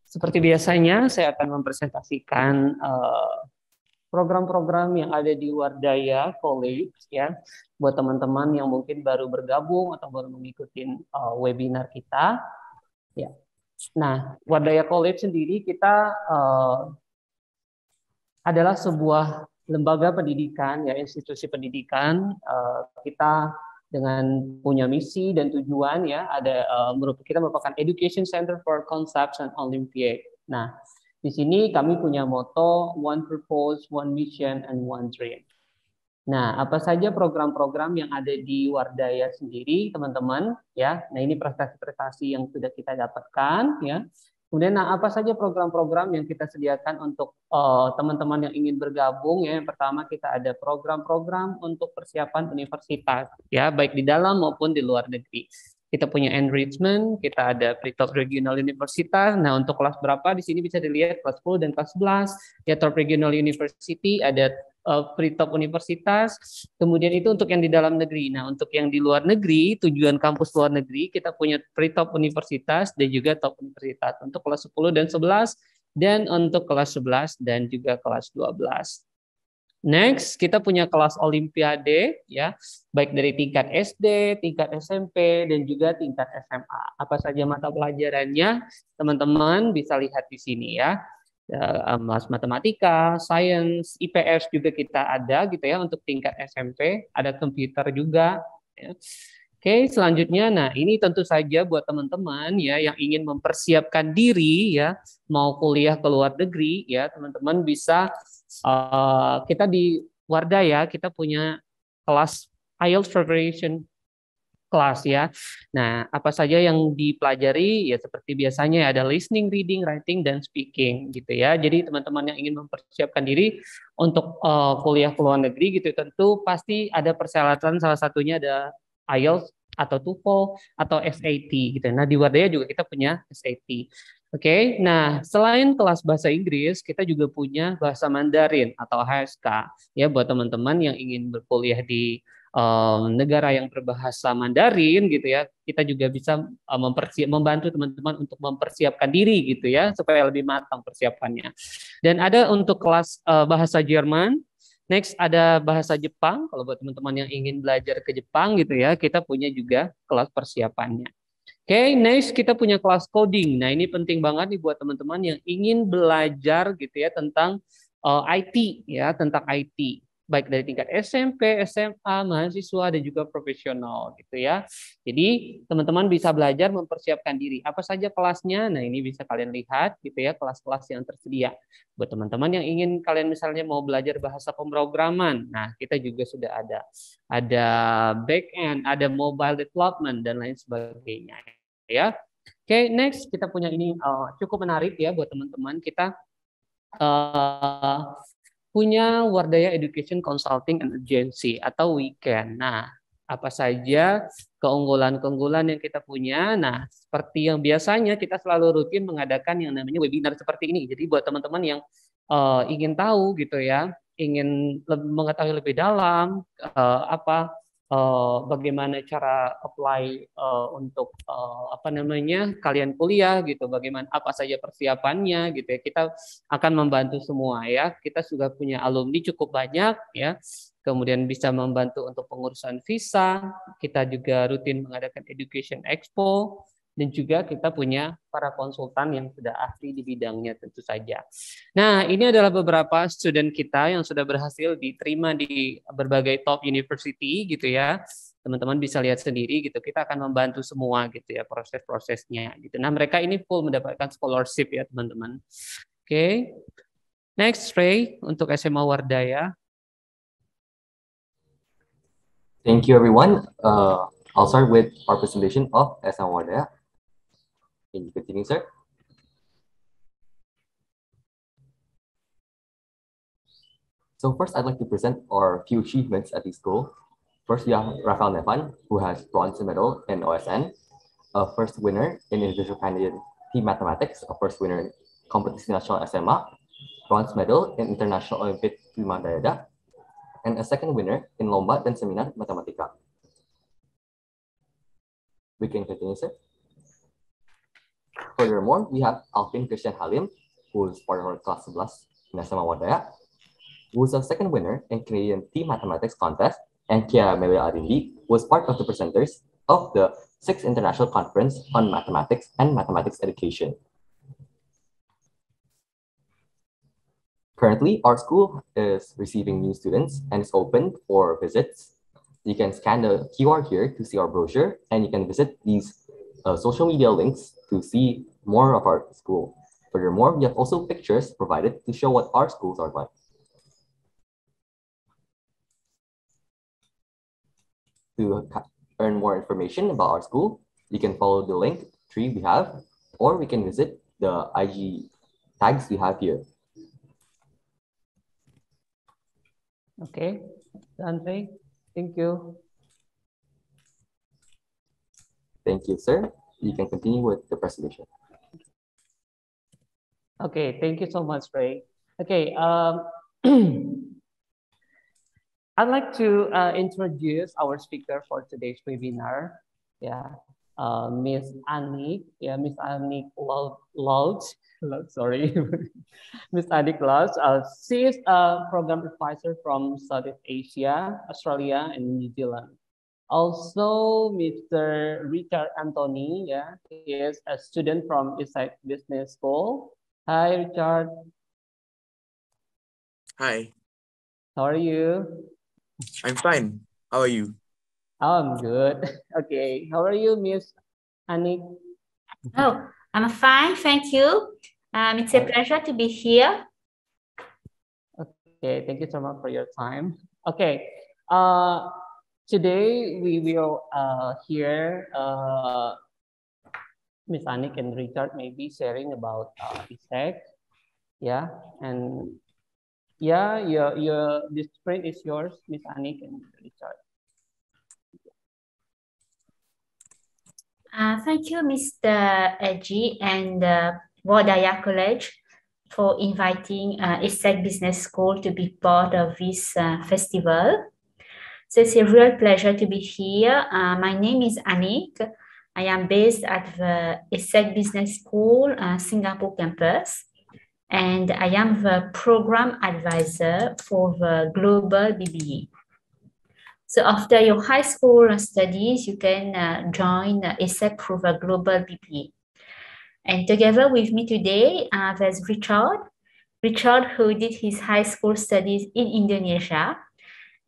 Seperti biasanya, saya akan mempresentasikan program-program yang ada di Wardaya College ya, buat teman-teman yang mungkin baru bergabung atau baru mengikuti webinar kita. Ya. Nah, Wardaya College sendiri kita adalah sebuah lembaga pendidikan, ya institusi pendidikan. Kita dengan punya misi dan tujuan ya, ada kita merupakan Education Center for Concepts and Olympiad. Nah, di sini kami punya moto One Purpose, One Mission, and One Dream. Nah, apa saja program-program yang ada di Wardaya sendiri, teman-teman? Ya, nah ini prestasi-prestasi yang sudah kita dapatkan, ya. Kemudian, nah apa saja program-program yang kita sediakan untuk teman-teman yang ingin bergabung? Ya, yang pertama kita ada program-program untuk persiapan universitas, ya, baik di dalam maupun di luar negeri. Kita punya enrichment, kita ada pre-top regional universitas. Nah, untuk kelas berapa di sini bisa dilihat kelas 10 dan kelas 11. Ya, top regional university ada pre-top universitas, kemudian itu untuk yang di dalam negeri. Nah, untuk yang di luar negeri, tujuan kampus luar negeri, kita punya pre-top universitas dan juga top universitas untuk kelas 10 dan 11, dan untuk kelas 11 dan juga kelas 12. Next, kita punya kelas Olimpiade, ya, baik dari tingkat SD, tingkat SMP, dan juga tingkat SMA. Apa saja mata pelajarannya, teman-teman bisa lihat di sini ya. Matematika, sains, IPS juga kita ada gitu ya untuk tingkat SMP, ada komputer juga. Ya. Oke, selanjutnya, nah ini tentu saja buat teman-teman ya yang ingin mempersiapkan diri ya mau kuliah ke luar negeri ya teman-teman bisa kita di Wardaya kita punya kelas IELTS preparation kelas ya. Nah, apa saja yang dipelajari ya seperti biasanya ada listening, reading, writing, dan speaking gitu ya. Jadi teman-teman yang ingin mempersiapkan diri untuk kuliah ke luar negeri gitu tentu pasti ada persyaratan, salah satunya ada IELTS atau TOEFL atau SAT gitu. Nah, di Wardaya juga kita punya SAT. Oke, nah selain kelas bahasa Inggris, kita juga punya bahasa Mandarin atau HSK ya buat teman-teman yang ingin berkuliah di negara yang berbahasa Mandarin gitu ya, kita juga bisa membantu teman-teman untuk mempersiapkan diri gitu ya, supaya lebih matang persiapannya. Dan ada untuk kelas bahasa Jerman, next ada bahasa Jepang, kalau buat teman-teman yang ingin belajar ke Jepang gitu ya, kita punya juga kelas persiapannya. Oke, next kita punya kelas coding. Nah, ini penting banget nih buat teman-teman yang ingin belajar gitu ya tentang IT ya, tentang IT. Baik dari tingkat SMP, SMA, mahasiswa dan juga profesional gitu ya. Jadi, teman-teman bisa belajar mempersiapkan diri. Apa saja kelasnya? Nah, ini bisa kalian lihat gitu ya, kelas-kelas yang tersedia. Buat teman-teman yang ingin kalian misalnya mau belajar bahasa pemrograman. Nah, kita juga sudah ada back end, ada mobile development dan lain sebagainya ya. Oke, next kita punya ini cukup menarik ya buat teman-teman. Kita punya Wardaya Education Consulting and Agency atau Weekend. Nah, apa saja keunggulan-keunggulan yang kita punya? Nah, seperti yang biasanya kita selalu rutin mengadakan yang namanya webinar seperti ini. Jadi buat teman-teman yang ingin tahu gitu ya, ingin mengetahui lebih dalam bagaimana cara apply untuk apa namanya kalian kuliah gitu, bagaimana apa saja persiapannya gitu ya. Kita akan membantu semua ya. Kita sudah punya alumni cukup banyak ya. Kemudian bisa membantu untuk pengurusan visa. Kita juga rutin mengadakan Education Expo dan juga kita punya para konsultan yang sudah ahli di bidangnya tentu saja. Nah, ini adalah beberapa student kita yang sudah berhasil diterima di berbagai top university gitu ya. Teman-teman bisa lihat sendiri gitu. Kita akan membantu semua gitu ya proses-prosesnya gitu. Nah, mereka ini full mendapatkan scholarship ya, teman-teman. Oke. Next, Ray untuk SMA Wardaya. Thank you, everyone. I'll start with our presentation of SMA Wardaya. Can you continue, sir? So first, I'd like to present our few achievements at the school. First, we have Rafael Nevan, who has bronze medal in OSN, a first winner in individual candidate team mathematics, a first winner in competition national SMA, bronze medal in international Olympic Prima Dayada, and a second winner in Lomba dan Seminar Matematika. We can continue, sir. Furthermore, we have Alvin Christian Halim, who is part of our class 11 in SMA Wadaya, who is a second winner in Canadian Team Mathematics Contest, and Kia Amelia Arindi was part of the presenters of the 6th International Conference on Mathematics and Mathematics Education. Currently, our school is receiving new students and is open for visits. You can scan the QR here to see our brochure, and you can visit these social media links to see more of our school. Furthermore, we have also pictures provided to show what our schools are like. To earn more information about our school, you can follow the link tree we have, or we can visit the IG tags we have here. Okay, Andre, thank you. Thank you, sir. You can continue with the presentation. Okay, thank you so much, Ray. Okay, I'd like to introduce our speaker for today's webinar. Yeah, Miss Annick. Yeah, Miss Annick Lodge. Sorry, Miss Annick Lodge. She is a program advisor from Southeast Asia, Australia, and New Zealand. Also, Mr. Richard Anthony. Yeah, he is a student from Eastside Business School. Hi, Richard. Hi. How are you? I'm fine. How are you? I'm good. Okay. How are you, Miss Annick? Oh, I'm fine. Thank you. It's a pleasure to be here. Okay. Thank you so much for your time. Okay. Today we will hear Miss Annick and Richard maybe sharing about ESSEC. Yeah. And yeah, this screen is yours, Miss Annick and Richard. Thank you, Mr. Eji and Wadaya College for inviting ESSEC Business School to be part of this festival. So it's a real pleasure to be here. My name is Annick. I am based at the ESSEC Business School Singapore campus, and I am the program advisor for the Global BBA. So after your high school studies, you can join ESSEC through the Global BBA. And together with me today, there's Richard. Richard, who did his high school studies in Indonesia,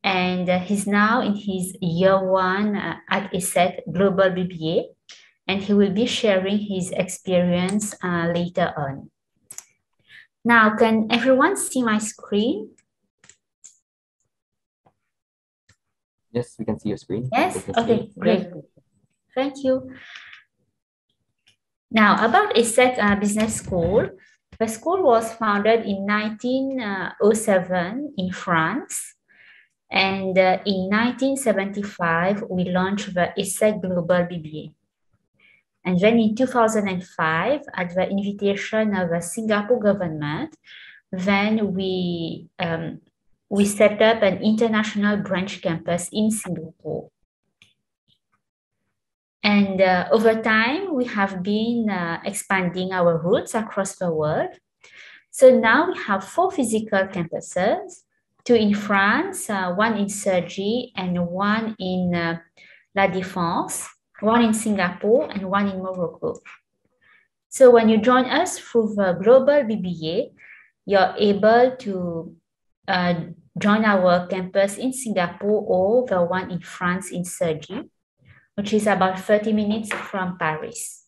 and he's now in his year 1 at ESSEC Global BBA, and he will be sharing his experience later on. Now, can everyone see my screen? Yes, we can see your screen. Yes, okay, great. Thank you. Now, about ESSEC Business School, the school was founded in 1907 in France. And in 1975, we launched the ESSEC Global BBA. And then in 2005, at the invitation of the Singapore government, then we set up an international branch campus in Singapore. And over time, we have been expanding our roots across the world. So now we have 4 physical campuses, 2 in France, 1 in Cergy, and 1 in La Défense, 1 in Singapore, and 1 in Morocco. So when you join us through the Global BBA, you're able to join our campus in Singapore or the one in France in Cergy, which is about 30 minutes from Paris.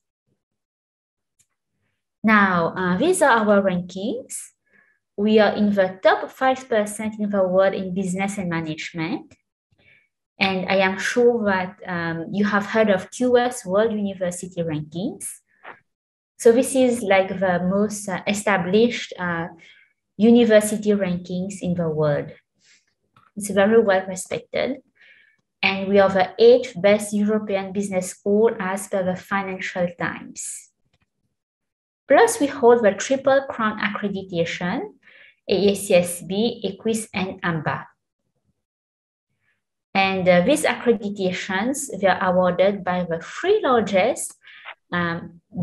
Now, these are our rankings. We are in the top 5% in the world in business and management. And I am sure that you have heard of QS World University Rankings. So this is like the most established university rankings in the world. It's very well respected. And we are the 8th best European business school as per the Financial Times. Plus, we hold the Triple Crown accreditation, AACSB, EQUIS, and AMBA. And these accreditations, they are awarded by the 3 largest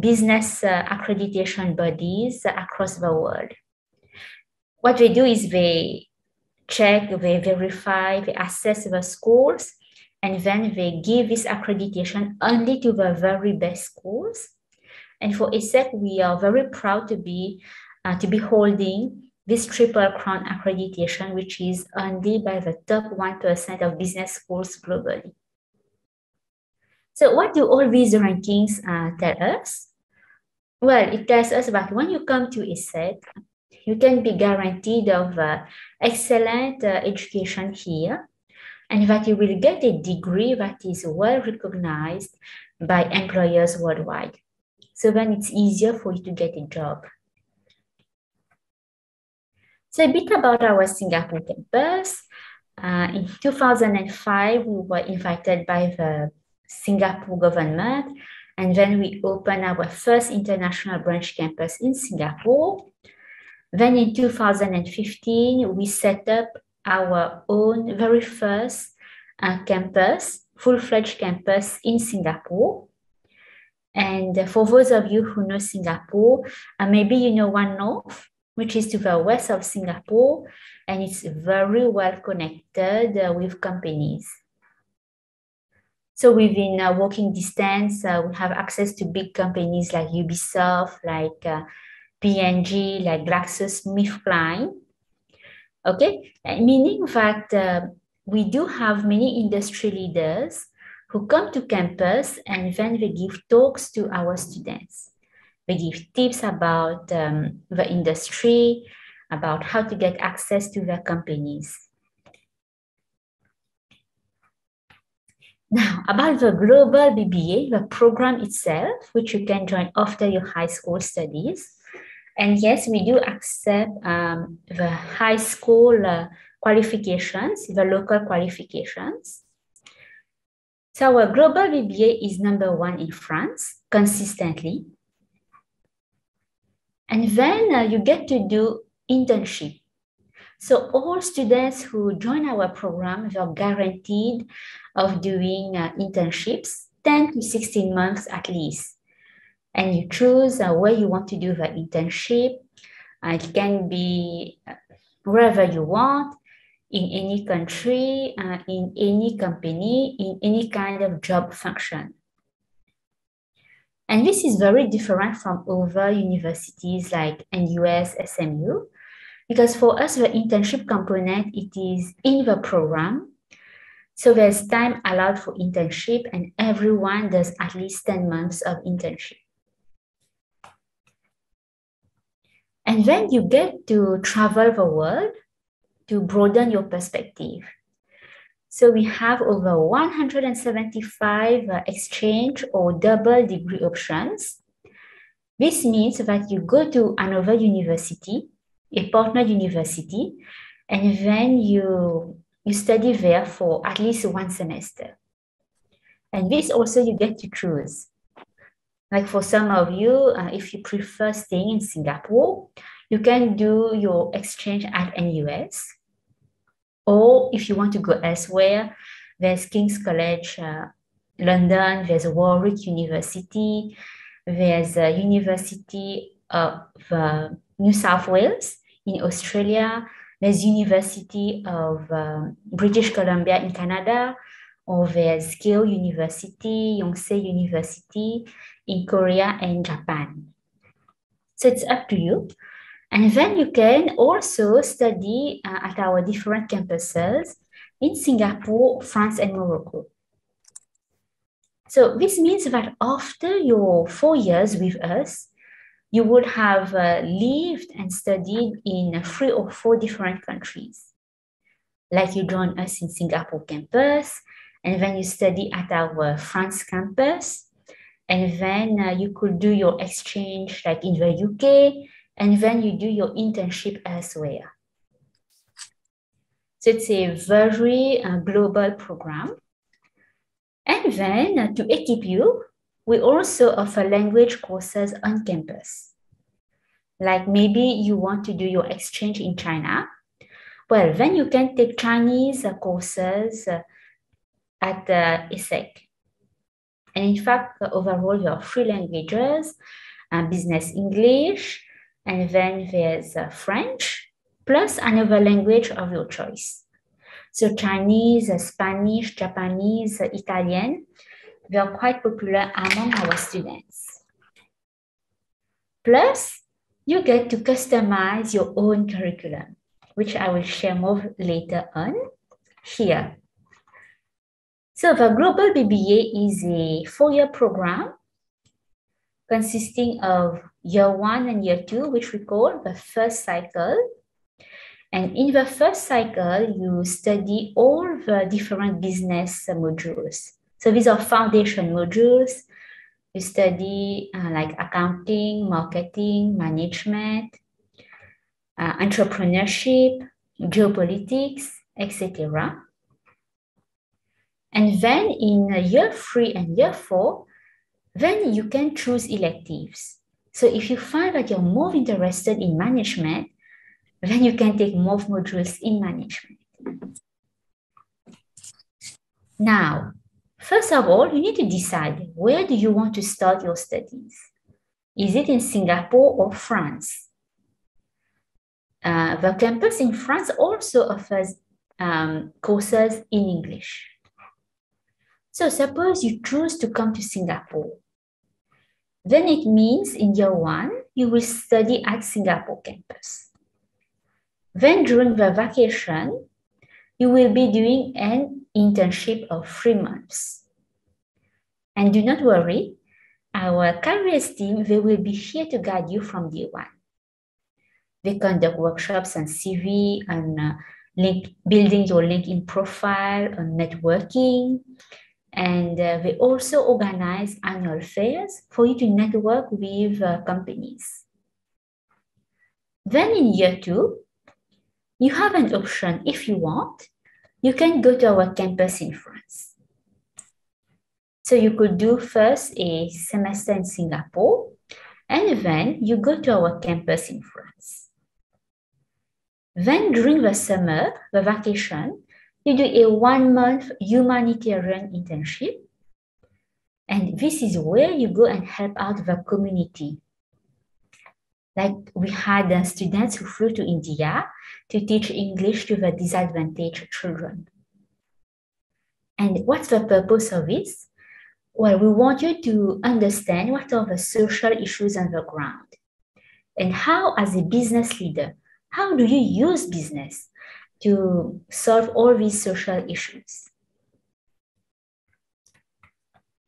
business accreditation bodies across the world. What they do is they check, they verify, they assess the schools, and then they give this accreditation only to the very best schools. And for ESSEC, we are very proud to be holding this Triple Crown accreditation, which is only by the top 1% of business schools globally. So what do all these rankings tell us? Well, it tells us that when you come to ESSEC, you can be guaranteed of excellent education here, and that you will get a degree that is well recognized by employers worldwide. So then it's easier for you to get a job. So a bit about our Singapore campus. In 2005, we were invited by the Singapore government, and then we opened our first international branch campus in Singapore. Then in 2015, we set up our own very first campus, full-fledged campus in Singapore. And for those of you who know Singapore, maybe you know One North, which is to the west of Singapore, and it's very well connected with companies. So within walking distance, we have access to big companies like Ubisoft, like P&G, like GlaxoSmithKline. Okay, meaning that we do have many industry leaders who come to campus and then they give talks to our students. They give tips about the industry, about how to get access to the companies. Now, about the Global BBA, the program itself, which you can join after your high school studies. And yes, we do accept the high school qualifications, the local qualifications. So our Global BBA is #1 in France, consistently. And then you get to do internship. So all students who join our program are guaranteed of doing internships, 10 to 16 months at least. And you choose where you want to do the internship. It can be wherever you want, in any country, in any company, in any kind of job function. And this is very different from other universities like NUS, SMU, because for us, the internship component, it is in the program. So there's time allowed for internship and everyone does at least 10 months of internship. And then you get to travel the world to broaden your perspective. So we have over 175 exchange or double degree options. This means that you go to another university, a partner university, and then you study there for at least 1 semester. And this also you get to choose. Like for some of you, if you prefer staying in Singapore, you can do your exchange at NUS. Or if you want to go elsewhere, there's King's College London, there's Warwick University, there's a University of New South Wales in Australia, there's University of British Columbia in Canada, or there's Keio University, Yonsei University in Korea and Japan. So it's up to you. And then you can also study at our different campuses in Singapore, France, and Morocco. So this means that after your 4 years with us, you would have lived and studied in 3 or 4 different countries. Like you join us in Singapore campus, and then you study at our France campus, and then you could do your exchange like in the UK, and then you do your internship elsewhere. So it's a very global program. And then to equip you, we also offer language courses on campus. Like maybe you want to do your exchange in China. Well, then you can take Chinese courses at ESSEC. And in fact, overall, you have 3 languages, business English, and then there's French, plus another language of your choice. So Chinese, Spanish, Japanese, Italian, they are quite popular among our students. Plus, you get to customize your own curriculum, which I will share more later on here. So the Global BBA is a 4-year program consisting of year 1 and year 2, which we call the first cycle. And in the first cycle, you study all the different business modules. So these are foundation modules. You study like accounting, marketing, management, entrepreneurship, geopolitics, etc. And then in year 3 and year 4, then you can choose electives. So if you find that you're more interested in management, then you can take more modules in management. Now, first of all, you need to decide where do you want to start your studies. Is it in Singapore or France? The campus in France also offers courses in English. So suppose you choose to come to Singapore. Then it means in year 1, you will study at Singapore campus. Then during the vacation, you will be doing an internship of 3 months. And do not worry, our careers team, they will be here to guide you from day 1. They conduct workshops on CV, on building your LinkedIn profile, on networking. And they also organize annual fairs for you to network with companies. Then in year 2, you have an option. If you want, you can go to our campus in France. So you could do first a semester in Singapore, and then you go to our campus in France. Then during the summer, the vacation, you do a 1-month humanitarian internship. And this is where you go and help out the community. Like we had students who flew to India to teach English to the disadvantaged children. And what's the purpose of this? Well, we want you to understand what are the social issues on the ground. And how, as a business leader, how do you use business to solve all these social issues?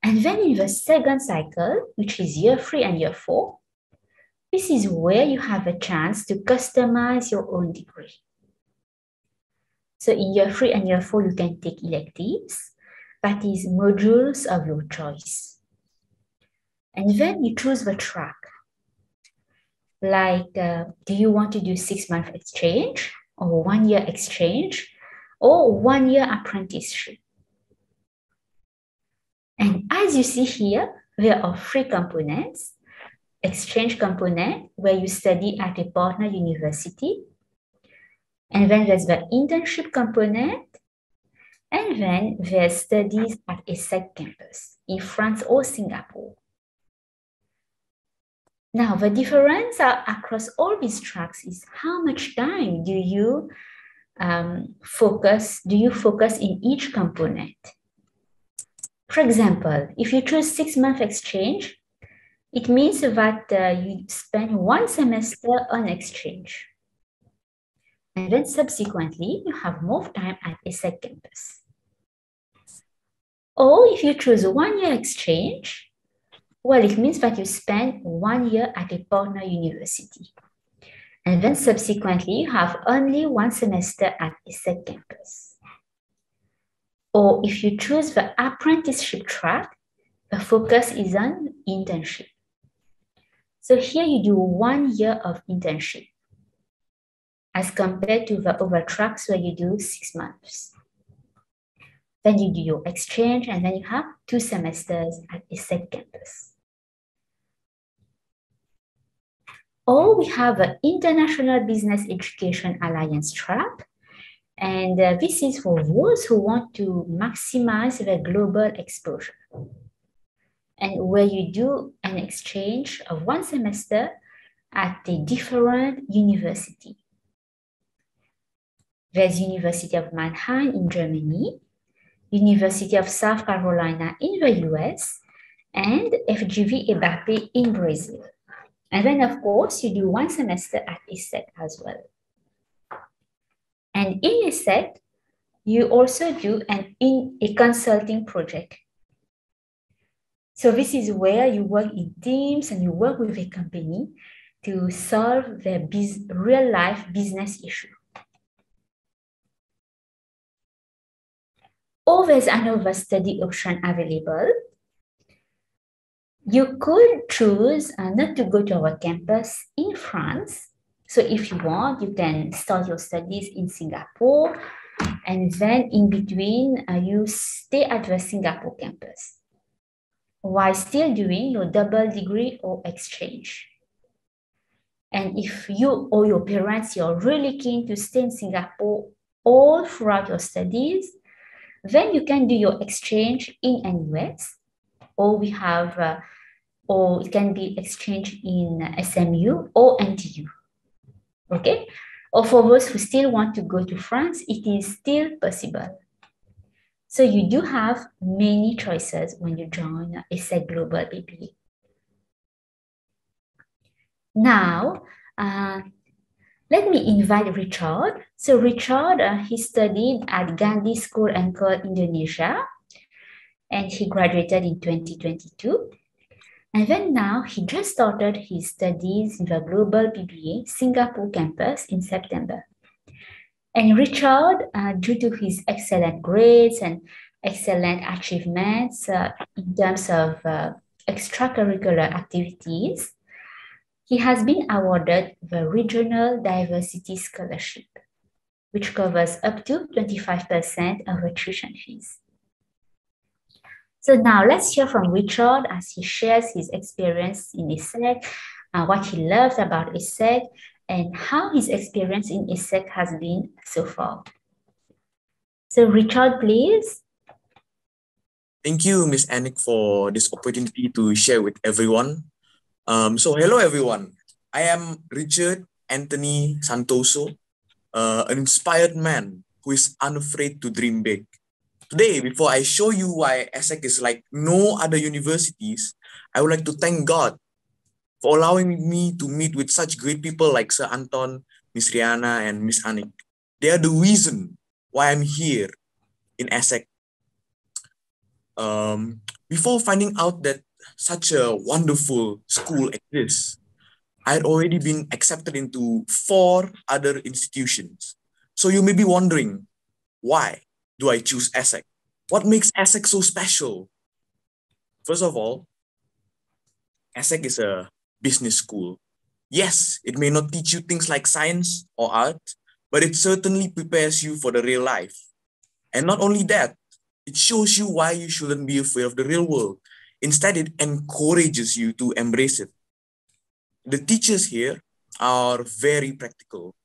And then in the second cycle, which is year 3 and year 4, this is where you have a chance to customize your own degree. So in year 3 and year 4, you can take electives, that is modules of your choice. And then you choose the track. Like, do you want to do 6-month exchange, or 1-year exchange, or 1-year apprenticeship? And as you see here, there are 3 components. Exchange component, where you study at a partner university. And then there's the internship component. And then there's studies at a ESSEC campus in France or Singapore. Now, the difference across all these tracks is how much time do you focus in each component. For example, if you choose 6-month exchange, it means that you spend 1 semester on exchange. And then subsequently, you have more time at ESSEC campus. Or if you choose 1-year exchange, well, it means that you spend 1 year at a partner university. And then subsequently, you have only 1 semester at ESSEC campus. Or if you choose the apprenticeship track, the focus is on internship. So here you do 1 year of internship as compared to the other tracks where you do 6 months. Then you do your exchange, and then you have 2 semesters at ESSEC campus. Or we have an International Business Education Alliance track. And this is for those who want to maximize their global exposure. and where you do an exchange of 1 semester at a different university. There's University of Mannheim in Germany, University of South Carolina in the US, and FGV EBAPE in Brazil. And then, of course, you do 1 semester at ESSEC as well. And in ESSEC, you also do a consulting project. So this is where you work in teams and you work with a company to solve their real-life business issue. Or there's another study option available. You could choose not to go to our campus in France. So if you want, you can start your studies in Singapore, and then in between, you stay at the Singapore campus while still doing your double degree or exchange. And if you or your parents, you're really keen to stay in Singapore all throughout your studies, then you can do your exchange in NUS, or we have, or it can be exchange in SMU or NTU, okay? Or for those who still want to go to France, it is still possible. So you do have many choices when you join ESSEC Global BBA. Now, let me invite Richard. So Richard, he studied at Gandhi School and College Indonesia, and he graduated in 2022. And then now he just started his studies in the Global BBA Singapore campus in September. And Richard, due to his excellent grades and excellent achievements in terms of extracurricular activities, he has been awarded the Regional Diversity Scholarship, which covers up to 25% of the tuition fees. So now let's hear from Richard as he shares his experience in ESSEC, what he loves about ESSEC, and how his experience in ESSEC has been so far. So Richard, please. Thank you, Ms. Anik, for this opportunity to share with everyone. So hello, everyone. I am Richard Anthony Santoso, an inspired man who is unafraid to dream big. Today, before I show you why ESSEC is like no other universities, I would like to thank God for allowing me to meet with such great people like Sir Anton, Miss Rihanna, and Miss Anik. They are the reason why I'm here in ESSEC. Before finding out that such a wonderful school exists, I had already been accepted into 4 other institutions. So you may be wondering, why do I choose ESSEC? What makes ESSEC so special? First of all, ESSEC is a business school. Yes, it may not teach you things like science or art, but it certainly prepares you for the real life. And not only that, it shows you why you shouldn't be afraid of the real world. Instead, it encourages you to embrace it. The teachers here are very practical.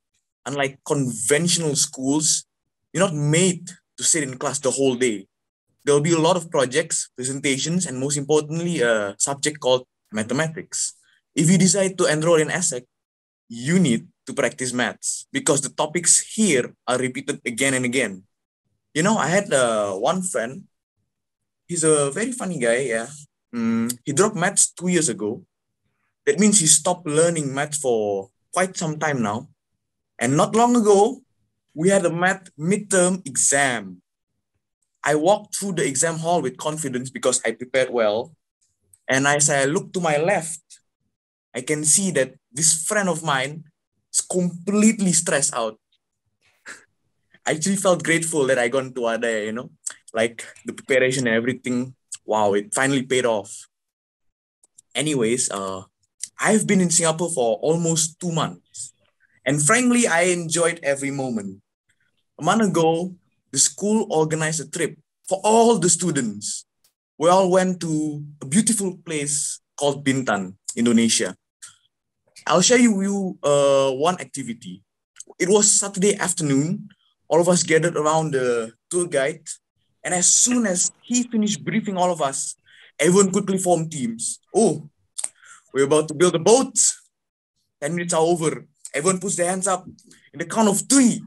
Unlike conventional schools, you're not made to sit in class the whole day. There'll be a lot of projects, presentations, and most importantly, a subject called mathematics. If you decide to enroll in ESSEC, you need to practice maths because the topics here are repeated again and again. You know, I had one friend. He's a very funny guy, yeah. He dropped maths 2 years ago. That means he stopped learning maths for quite some time now. And not long ago, we had a math midterm exam. I walked through the exam hall with confidence because I prepared well. And as I look to my left, I can see that this friend of mine is completely stressed out. I actually felt grateful that I got into Ada, you know, like the preparation and everything. Wow, it finally paid off. Anyways, I've been in Singapore for almost 2 months. And frankly, I enjoyed every moment. A month ago, the school organized a trip for all the students. We all went to a beautiful place called Bintan, Indonesia. I'll share you one activity. It was Saturday afternoon. All of us gathered around the tour guide. And as soon as he finished briefing all of us, everyone quickly formed teams. Oh, we're about to build a boat. 10 minutes are over. Everyone puts their hands up. In the count of 3,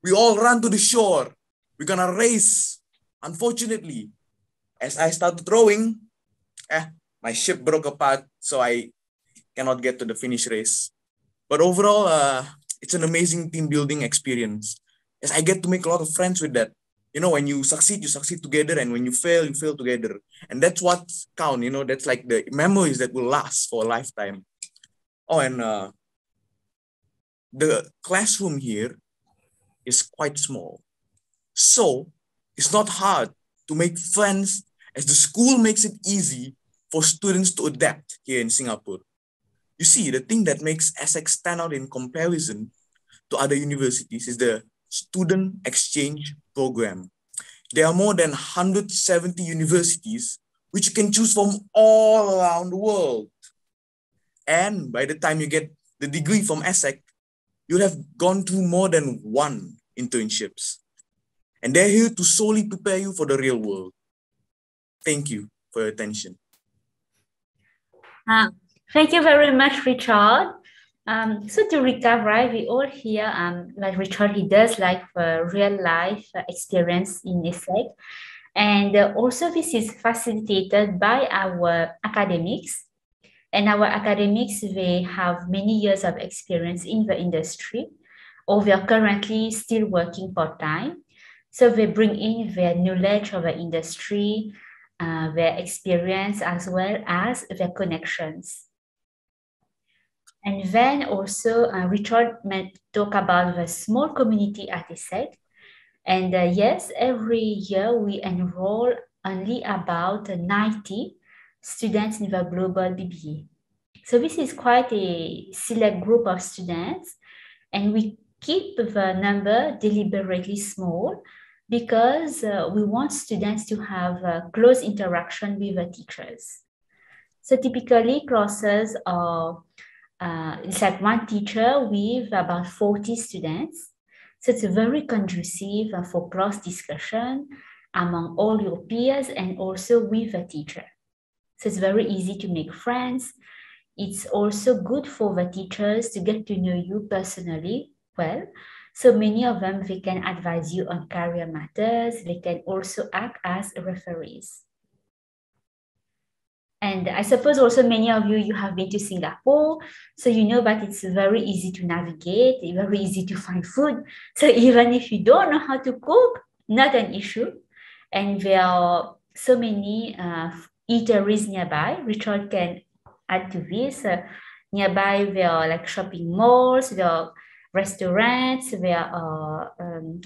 we all run to the shore. We're gonna race. Unfortunately, as I started rowing, my ship broke apart, so I cannot get to the finish race. But overall, it's an amazing team building experience. As I get to make a lot of friends with that. You know, when you succeed together, and when you fail together. And that's what counts, you know, that's like the memories that will last for a lifetime. Oh, and the classroom here is quite small. So it's not hard to make friends, as the school makes it easy for students to adapt here in Singapore. You see, the thing that makes Essex stand out in comparison to other universities is the student exchange program. There are more than 170 universities which you can choose from all around the world. And by the time you get the degree from Essex, you'll have gone through more than 1 internships. And they're here to solely prepare you for the real world. Thank you for your attention. Thank you very much, Richard. So to recap, right, we all hear like Richard, he does like real life experience in Essex. And also this is facilitated by our academics. And our academics, they have many years of experience in the industry, or they are currently still working part-time. So they bring in their knowledge of the industry, their experience, as well as their connections. And then also Richard might talk about the small community at Essex. And yes, every year we enroll only about 90 students in the global BBA. So this is quite a select group of students, and we keep the number deliberately small because we want students to have close interaction with the teachers. So typically classes are, it's like one teacher with about 40 students. So it's very conducive for class discussion among all your peers and also with the teacher. So it's very easy to make friends. It's also good for the teachers to get to know you personally well. So many of them, they can advise you on career matters. They can also act as referees. And I suppose also many of you, you have been to Singapore, so you know that it's very easy to navigate, very easy to find food. So even if you don't know how to cook, not an issue. And there are so many eateries nearby. Richard can add to this. Nearby, there are like shopping malls, there are restaurants, there are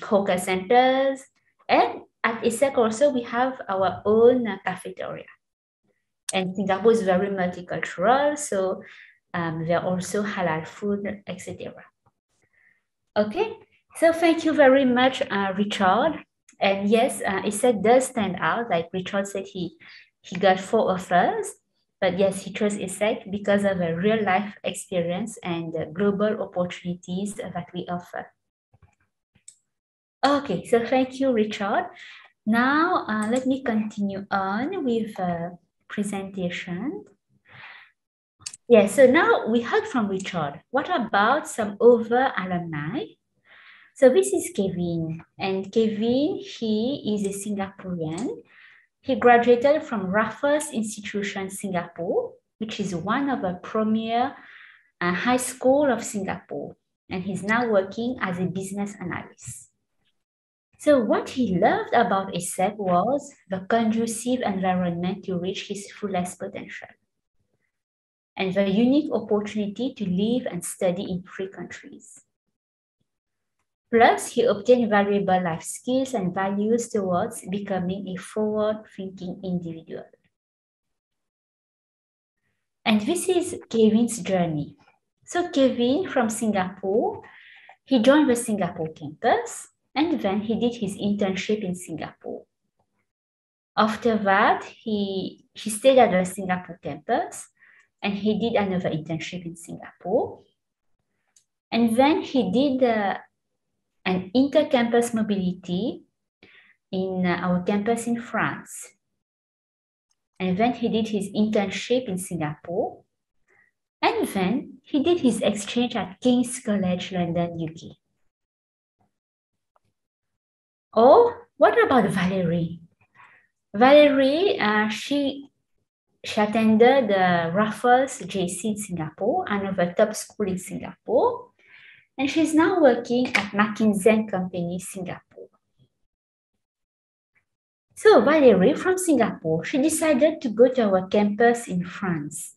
hawker centers. And at Essex also, we have our own cafeteria. And Singapore is very multicultural, so there are also halal food, etc. Okay, so thank you very much, Richard. And yes, Essex does stand out. Like Richard said, he got 4 offers, but yes, he chose Essex because of a real life experience and the global opportunities that we offer. Okay, so thank you, Richard. Now, let me continue on with presentation. Yeah, so now we heard from Richard. What about some other alumni? So this is Kevin, and Kevin, he is a Singaporean. He graduated from Raffles Institution Singapore, which is one of the premier high school of Singapore, and he's now working as a business analyst. So what he loved about Essex was the conducive environment to reach his fullest potential and the unique opportunity to live and study in 3 countries. Plus, he obtained valuable life skills and values towards becoming a forward-thinking individual. And this is Kevin's journey. So Kevin from Singapore, he joined the Singapore campus, and then he did his internship in Singapore. After that, he stayed at the Singapore campus and he did another internship in Singapore. And then he did an inter-campus mobility in our campus in France. And then he did his internship in Singapore. And then he did his exchange at King's College London, UK. Or what about Valerie? Valerie, she attended the Raffles JC in Singapore, another top school in Singapore. And she's now working at McKinsey & Company, Singapore. So Valerie from Singapore, she decided to go to our campus in France.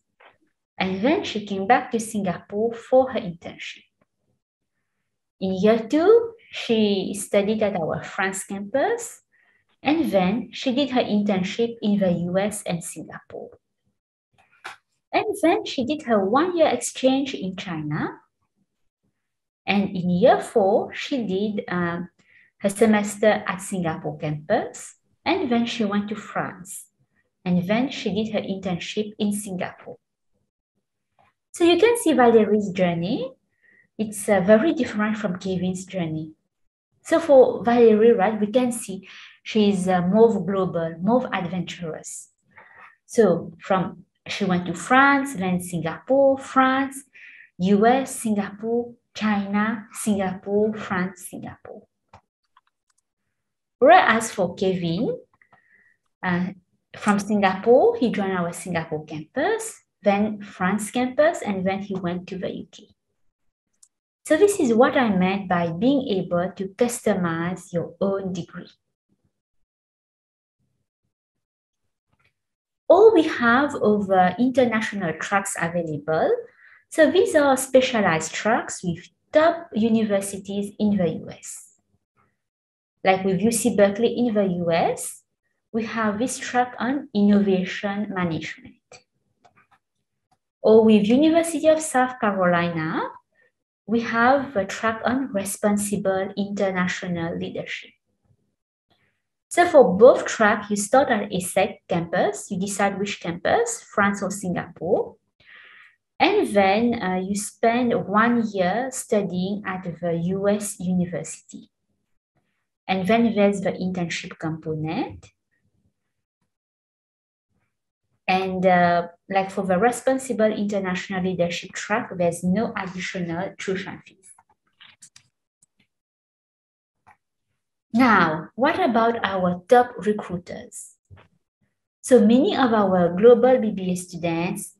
And then she came back to Singapore for her internship. In year 2, she studied at our France campus. And then she did her internship in the US and Singapore. And then she did her 1-year exchange in China. And in year 4, she did her semester at Singapore campus. And then she went to France. And then she did her internship in Singapore. So you can see Valerie's journey. It's very different from Kevin's journey. So for Valerie, right, we can see she's more global, more adventurous. So she went to France, then Singapore, France, US, Singapore, China, Singapore, France, Singapore. Whereas for Kevin, from Singapore, he joined our Singapore campus, then France campus, and then he went to the UK. So this is what I meant by being able to customize your own degree. Or we have over international tracks available. So these are specialized tracks with top universities in the US. Like with UC Berkeley in the US, we have this track on innovation management. Or with University of South Carolina, we have a track on responsible international leadership. So for both tracks, you start at ESSEC campus, you decide which campus, France or Singapore, and then you spend 1 year studying at the US university. And then there's the internship component. And like for the responsible international leadership track, there's no additional tuition fees. Now, what about our top recruiters? So many of our global BBA students,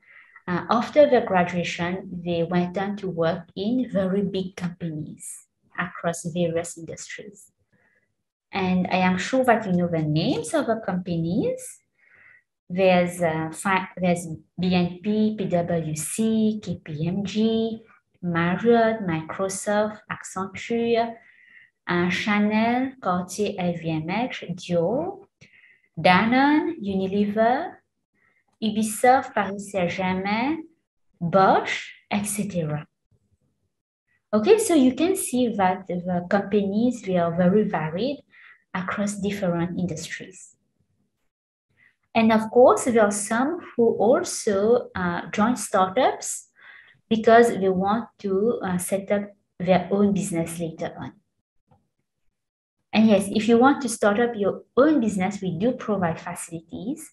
after their graduation, they went on to work in very big companies across various industries. And I am sure that you know the names of the companies. There's BNP, PwC, KPMG, Marriott, Microsoft, Accenture, Chanel, Cartier, LVMH, Dior, Danone, Unilever, Ubisoft, Paris Saint-Germain, Bosch, etc. Okay, so you can see that the companies, they are very varied across different industries. And of course, there are some who also join startups because they want to set up their own business later on. And yes, if you want to start up your own business, we do provide facilities.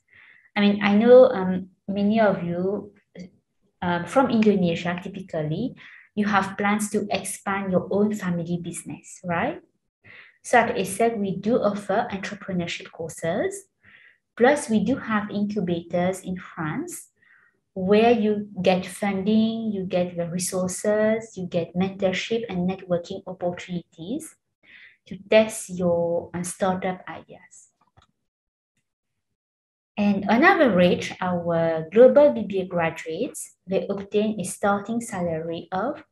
I mean, I know many of you from Indonesia, typically, you have plans to expand your own family business, right? So at ESSEC, we do offer entrepreneurship courses. Plus, we do have incubators in France where you get funding, you get the resources, you get mentorship and networking opportunities to test your startup ideas. And on average, our global BBA graduates, they obtain a starting salary of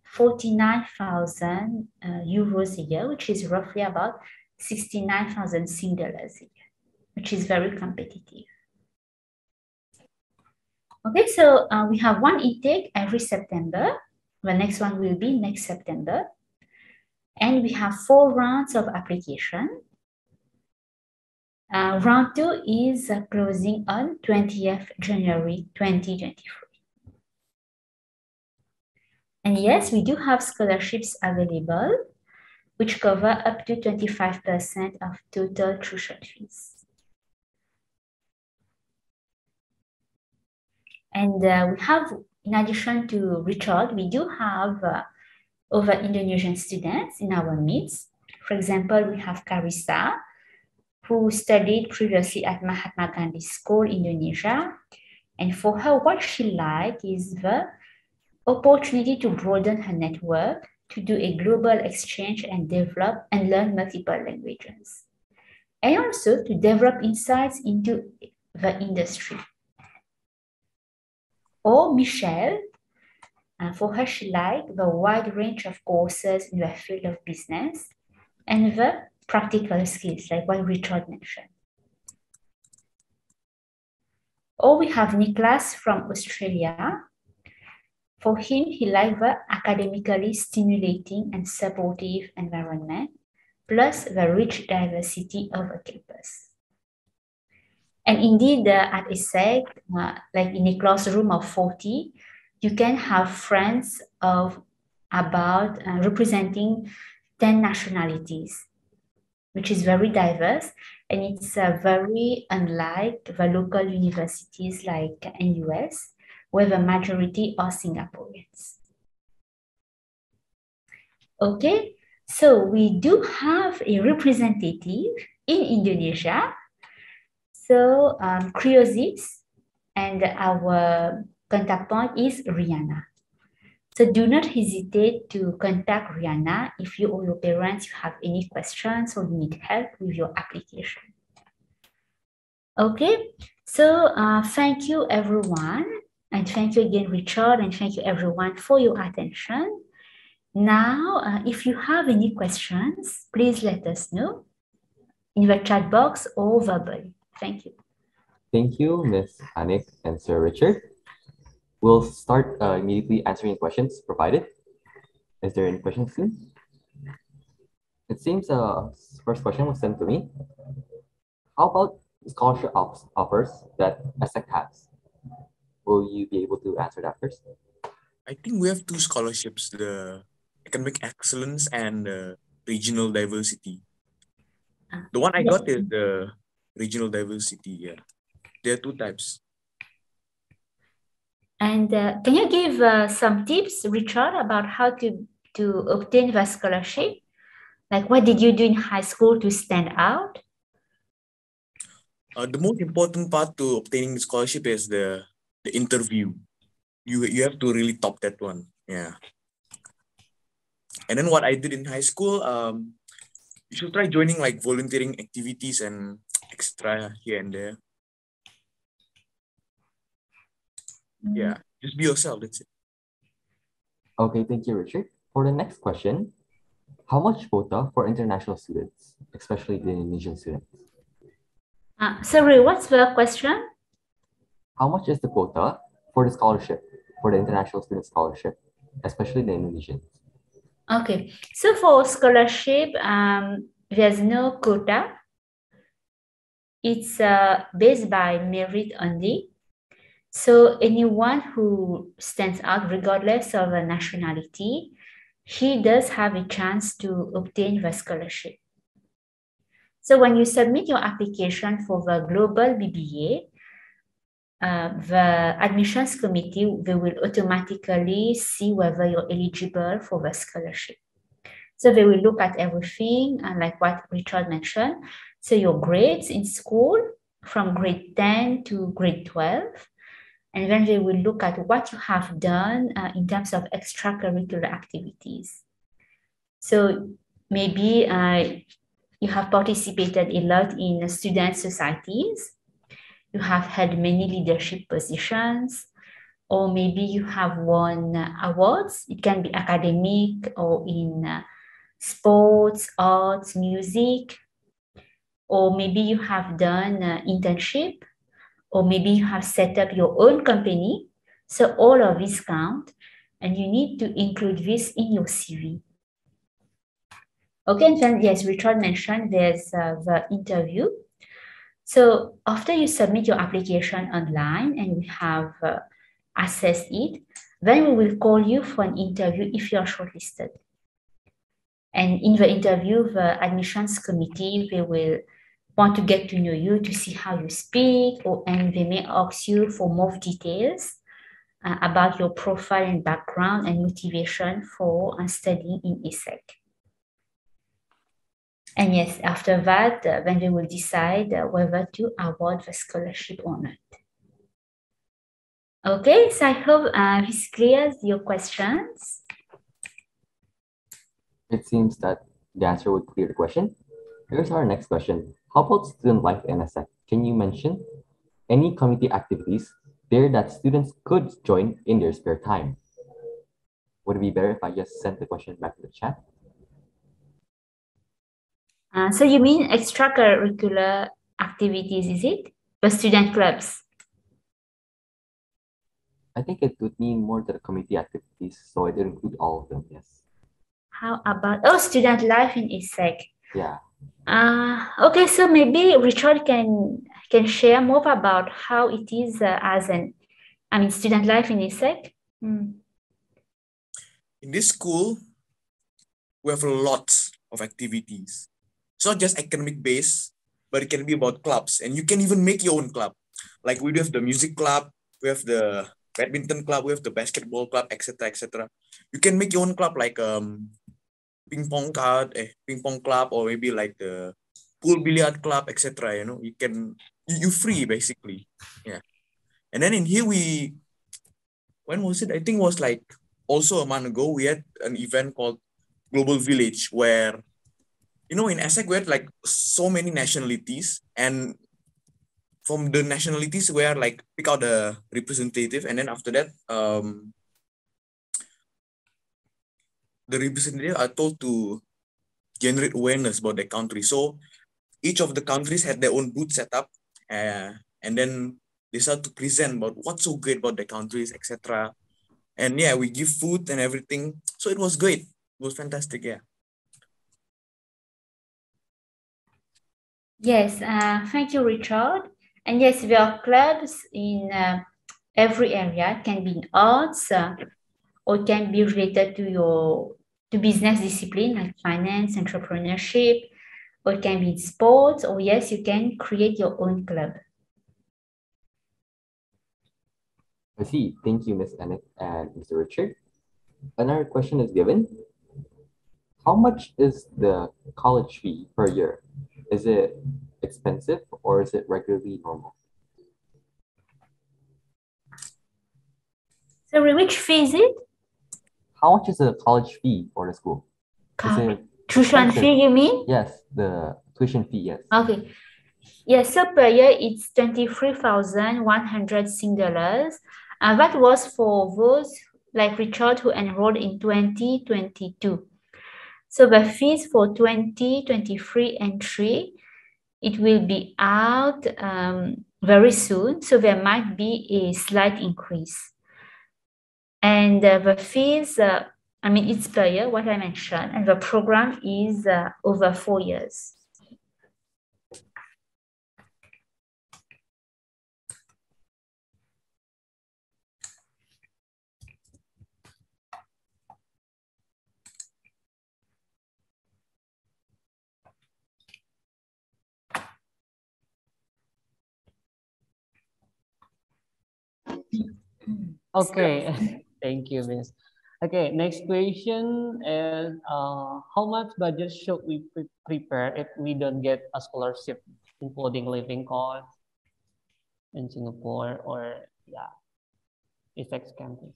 49,000 euros a year, which is roughly about 69,000 Sing dollars a year, which is very competitive. Okay, so we have one intake every September. The next one will be next September. And we have 4 rounds of application. Round 2 is closing on 20th January 2023. And yes, we do have scholarships available, which cover up to 25% of total tuition fees. And we have, in addition to Richard, we do have other Indonesian students in our midst. For example, we have Carissa, who studied previously at Mahatma Gandhi School, Indonesia. And for her, what she liked is the opportunity to broaden her network, to do a global exchange and develop and learn multiple languages. And also to develop insights into the industry. Or Michelle, for her, she liked the wide range of courses in the field of business and the practical skills, like what Richard mentioned. Or we have Niklas from Australia. For him, he liked the academically stimulating and supportive environment, plus the rich diversity of a campus. And indeed, at ESSEC, like in a classroom of 40, you can have friends of about representing 10 nationalities, which is very diverse. And it's very unlike the local universities like in US, where the majority are Singaporeans. Okay, so we do have a representative in Indonesia. So Cryozis, and our contact point is Rihanna. So do not hesitate to contact Rihanna if you or your parents have any questions or you need help with your application. Okay, so thank you everyone. And thank you again, Richard, and thank you everyone for your attention. Now, if you have any questions, please let us know in the chat box or verbally. Thank you. Thank you, Ms. Anik and Sir Richard. We'll start immediately answering questions provided. Is there any questions, students? It seems first question was sent to me. How about scholarship offers that ESSEC has? Will you be able to answer that first? I think we have two scholarships, the academic excellence and regional diversity. The one I got is the regional diversity, yeah. There are two types. And can you give some tips, Richard, about how to obtain the scholarship? Like what did you do in high school to stand out? The most important part to obtaining the scholarship is the interview. You have to really top that one, yeah. And then what I did in high school, you should try joining like volunteering activities and extra here and there. Yeah, just be yourself, that's it. Okay, thank you, Richard. For the next question, how much quota for international students, especially the Indonesian students? Sorry, what's the question? How much is the quota for the scholarship, for the international student scholarship, especially the Indonesians? Okay, so for scholarship, there's no quota. It's based by merit only. So anyone who stands out, regardless of a nationality, he does have a chance to obtain the scholarship. So when you submit your application for the global BBA, the admissions committee, they will automatically see whether you're eligible for the scholarship. So they will look at everything, and like what Richard mentioned. So your grades in school from grade 10 to grade 12. And then they will look at what you have done in terms of extracurricular activities. So maybe you have participated a lot in student societies. You have had many leadership positions, or maybe you have won awards. It can be academic or in sports, arts, music, or maybe you have done internship, or maybe you have set up your own company. So all of these count, and you need to include this in your CV. Okay, and then yes, Richard mentioned there's the interview. So after you submit your application online and we have assessed it, then we will call you for an interview if you are shortlisted. And in the interview, the admissions committee, they will want to get to know you to see how you speak, and they may ask you for more details about your profile and background and motivation for studying in ESSEC. And yes, after that, then we will decide whether to award the scholarship or not. Okay, so I hope this clears your questions. It seems that the answer would clear the question. Here's our next question. How about student life in ESSEC? Can you mention any community activities there that students could join in their spare time? Would it be better if I just sent the question back to the chat? So you mean extracurricular activities, is it? The student clubs? I think it would mean more to the community activities, so it would include all of them, yes. How about, oh, student life in ESSEC? Yeah. Okay, so maybe Richard can share more about how it is as student life in ESSEC. In this school, we have lots of activities. It's not just academic based, but it can be about clubs, and you can even make your own club. Like we do have the music club, we have the badminton club, we have the basketball club, etc., etc. You can make your own club, like ping pong club, or maybe like the pool billiard club, etc. You know, you free basically, yeah. And then in here when was it? I think it was like also a month ago. We had an event called Global Village, where in ESSEC we had like so many nationalities, and from the nationalities we are like pick out the representative, and then after that the representative are told to generate awareness about their country. So each of the countries had their own booth set up, and then they start to present about what's so great about their countries, etc. And yeah, we give food and everything. So it was great. It was fantastic, yeah. Yes, thank you, Richard. And yes, there are clubs in every area. It can be in arts, or it can be related to business discipline like finance, entrepreneurship, or it can be in sports, or yes, you can create your own club. I see. Thank you, Ms. Anik and Mr. Richard. Another question is given. How much is the college fee per year? Is it expensive or is it regularly normal? Sorry, which fee is it? How much is the college fee for the school? Tuition fee, you mean? Yes, the tuition fee, yes. Okay. Yes, so per year it's 23,100 Sing dollars. And that was for those like Richard who enrolled in 2022. So the fees for 2023 entry, it will be out very soon. So there might be a slight increase. And the fees, it's per year, what I mentioned, and the program is over 4 years. Okay, thank you, Miss. Okay, next question is how much budget should we prepare if we don't get a scholarship, including living costs in Singapore or ESSEC campus?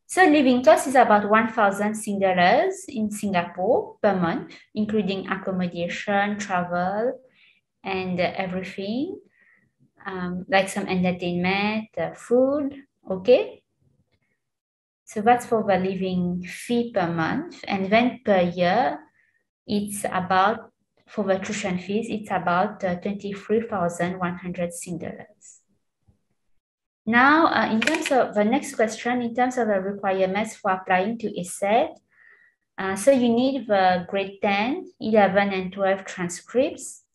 So living cost is about 1,000 Sing dollars in Singapore per month, including accommodation, travel, and everything. Like some entertainment, food, okay? So that's for the living fee per month. And then per year, it's about, for the tuition fees, it's about 23,100 Sing dollars. Now, in terms of the next question, in terms of the requirements for applying to ESSEC, so you need the grade 10, 11, and 12 transcripts.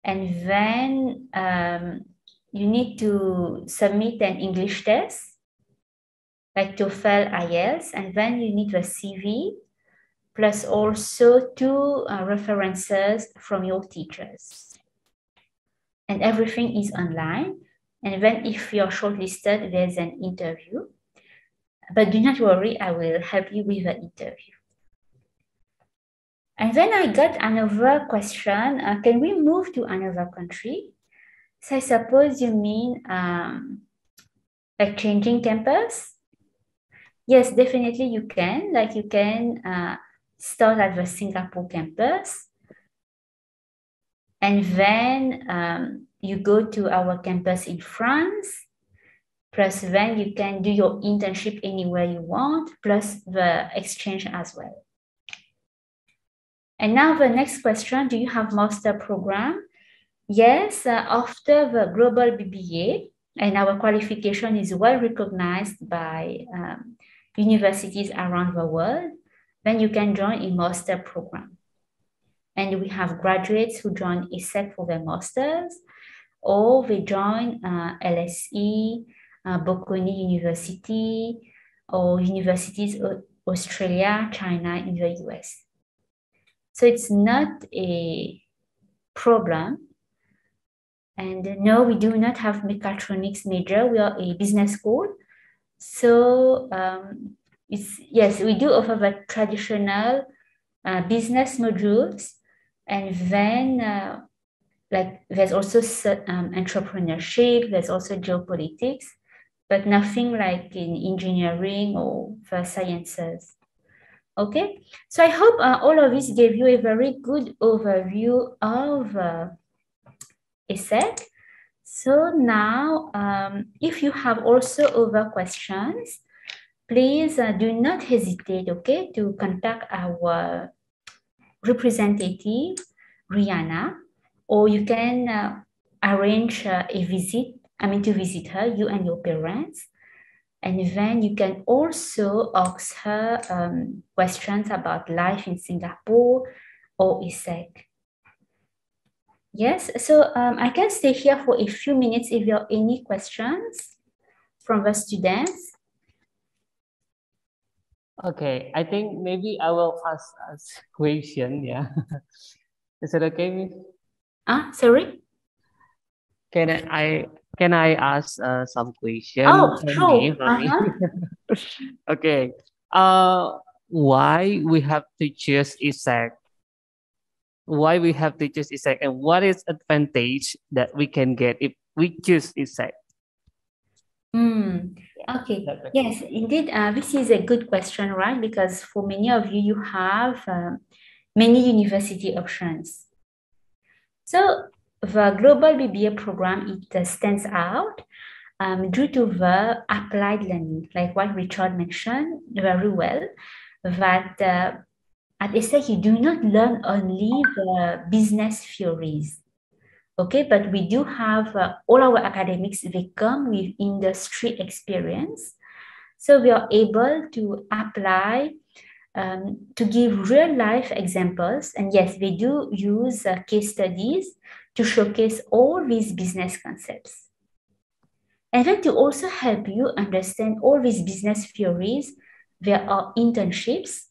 And then you need to submit an English test, like TOEFL, IELTS, and then you need the CV, plus also 2 references from your teachers. and everything is online. And then if you're shortlisted, there's an interview. But do not worry, I will help you with the interview. And then I got another question. Can we move to another country? So I suppose you mean like changing campus? Yes, definitely you can. Like you can start at the Singapore campus. And then you go to our campus in France. Plus then you can do your internship anywhere you want, plus the exchange as well. And now the next question, do you have master program? Yes, after the global BBA, and our qualification is well recognized by universities around the world, then you can join a master program. And we have graduates who join ESSEC for their masters, or they join LSE, Bocconi University, or universities of Australia, China, in the US. So it's not a problem. And no, we do not have mechatronics major. We are a business school. So yes, we do offer the traditional business modules. And then like there's also entrepreneurship, there's also geopolitics, but nothing like in engineering or the sciences. Okay, so I hope all of this gave you a very good overview of ESSEC. So now, if you have also other questions, please do not hesitate, okay, to contact our representative, Rihanna, or you can arrange a visit, to visit her, you and your parents. And then you can also ask her questions about life in Singapore or ESSEC. Yes, so I can stay here for a few minutes if there are any questions from the students. Okay, I think maybe I will ask a question, yeah. Is it okay? Sorry? Can I ask some questions? Oh, sure. Okay. Why we have to choose ESSEC? Why we have to choose ESSEC, and what is advantage that we can get if we choose ESSEC? Okay. Yes, indeed. This is a good question, right? Because for many of you, you have many university options. So the global BBA program, it stands out due to the applied learning, like what Richard mentioned very well, that at ESSEC, you do not learn only the business theories, okay? But we do have all our academics, they come with industry experience. So we are able to apply, to give real life examples. And yes, we do use case studies to showcase all these business concepts. And then to also help you understand all these business theories, there are internships.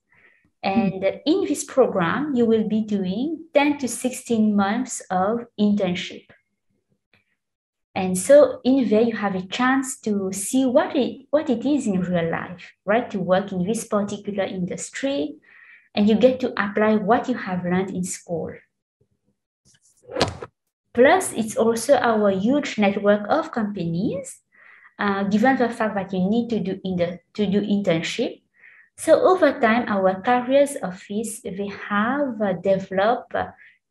And in this program, you will be doing 10 to 16 months of internship. And so in there, you have a chance to see what it is in real life, right? To work in this particular industry, and you get to apply what you have learned in school. Plus, it's also our huge network of companies, given the fact that you need to do internship. So over time, our careers office, they have developed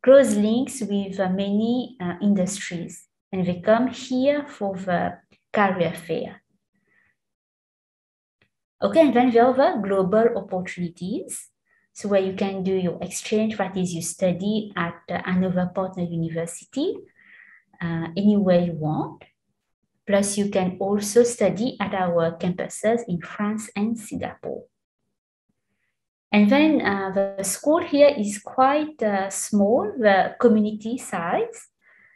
close links with many industries, and they come here for the career fair. Okay, and then there are the global opportunities. So where you can do your exchange, that is you study at another partner university, anywhere you want. Plus you can also study at our campuses in France and Singapore. And then the school here is quite small, the community size.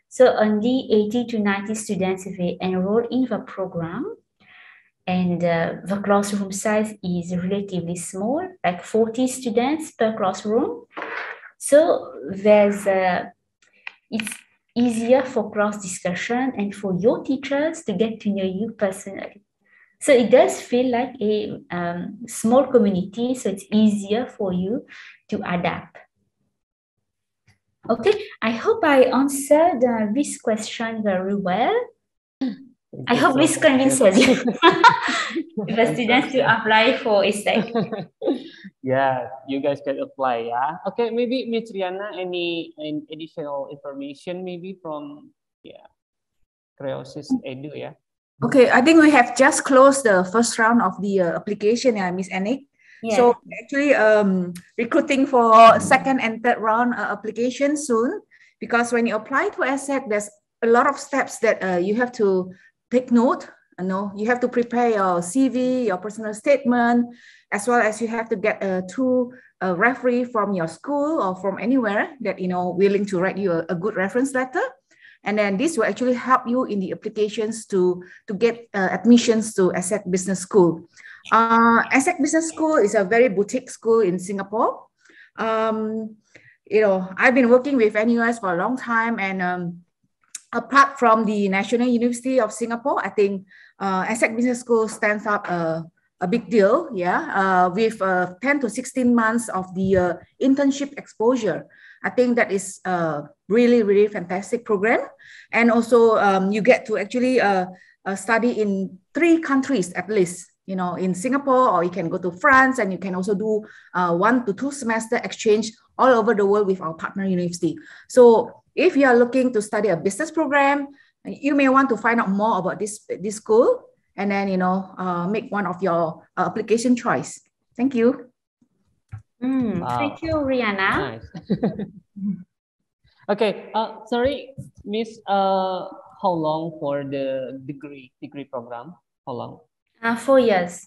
So only 80 to 90 students, they enroll in the program. And the classroom size is relatively small, like 40 students per classroom. So there's, easier for cross discussion and for your teachers to get to know you personally. So it does feel like a small community, so it's easier for you to adapt. Okay, I hope I answered this question very well. I hope this convinces you the students to apply for ESSEC. Yeah, you guys can apply, yeah. Okay, maybe Miss Riana, any additional information maybe from Creosis Edu, yeah. Okay, I think we have just closed the first round of the application, Miss Anik. Yes. So actually recruiting for second and third round application soon, because when you apply to ESSEC, there's a lot of steps that you have to take note. You have to prepare your CV, your personal statement, as well as you have to get two referee from your school or from anywhere that willing to write you a good reference letter. And then this will actually help you in the applications to get admissions to ESSEC Business School. ESSEC Business School is a very boutique school in Singapore. I've been working with NUS for a long time, and apart from the National University of Singapore, I think ESSEC Business School stands up a big deal, with 10 to 16 months of the internship exposure. I think that is a really, really fantastic program. And also you get to actually study in 3 countries at least, in Singapore, or you can go to France, and you can also do 1 to 2 semester exchange all over the world with our partner university. So if you are looking to study a business program, you may want to find out more about this school, and then, make one of your application choice. Thank you. Wow. Thank you, Riana. Nice. Okay, sorry, Miss, how long for the degree program? How long? 4 years.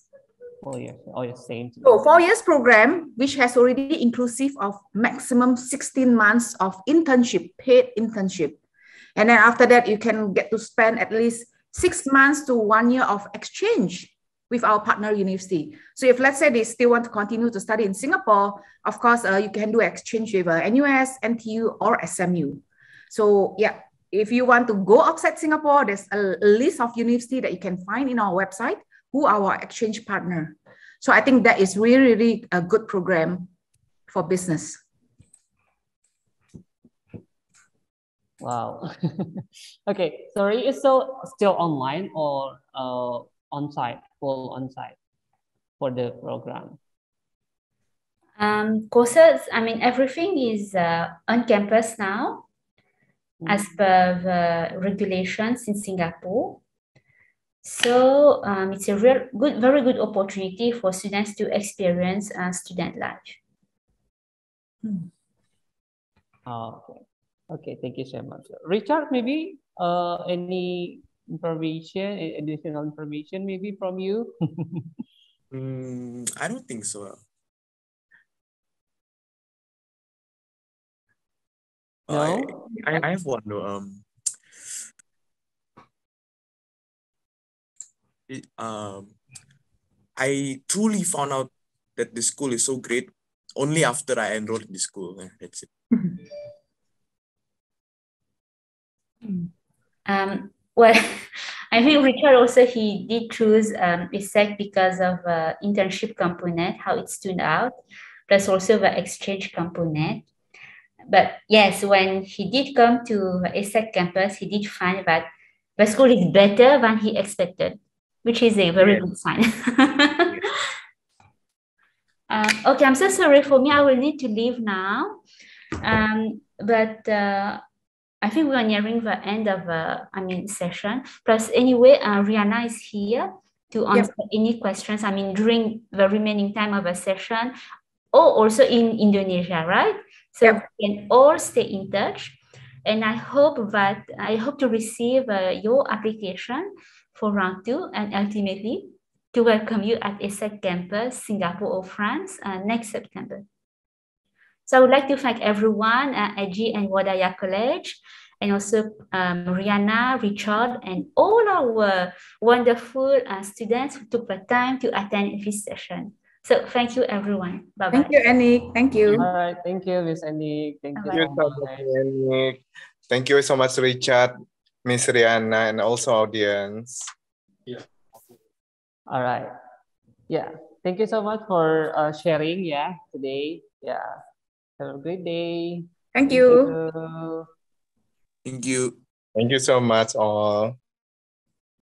4 years. Oh, yeah, same. So 4 years program, which has already inclusive of maximum 16 months of internship, paid internship. And then after that, you can get to spend at least 6 months to 1 year of exchange with our partner university. So if, let's say, they still want to continue to study in Singapore, of course, you can do exchange with NUS, NTU, or SMU. So yeah, if you want to go outside Singapore, there's a list of universities that you can find in our website who are our exchange partner. So I think that is really, really a good program for business. Wow. Okay, sorry, it's still online or on-site, full on-site for the program? Courses, everything is on campus now, as per the regulations in Singapore. So it's a very good opportunity for students to experience student life. Okay. Okay, thank you so much. Richard, maybe any information, additional information maybe from you? I don't think so. No? I have one though. I truly found out that the school is so great only after I enrolled in the school. That's it. Well, I think Richard also, he did choose ESSEC because of internship component, how it stood out, plus also the exchange component. But yes, when he did come to the ESSEC campus, he did find that the school is better than he expected, which is a very good sign. Okay, I'm so sorry. For me, I will need to leave now. But I think we are nearing the end of session. Plus, anyway, Riana is here to answer any questions. During the remaining time of the session, or also in Indonesia, right? So we can all stay in touch, and I hope to receive your application for round 2, and ultimately to welcome you at ESSEC campus, Singapore or France, next September. So I would like to thank everyone at EGI and Wadaya College, and also Riana, Richard, and all our wonderful students who took the time to attend this session. So thank you, everyone. Bye-bye. Thank you, Anik. Thank you. All right. Thank you, Miss Anik. Thank you Bye-bye. so much. Thank you so much, Richard, Miss Rihanna, and also audience. All right. Yeah. Thank you so much for sharing. Yeah, today. Yeah. Have a great day. Thank you. Thank you. Thank you so much, all.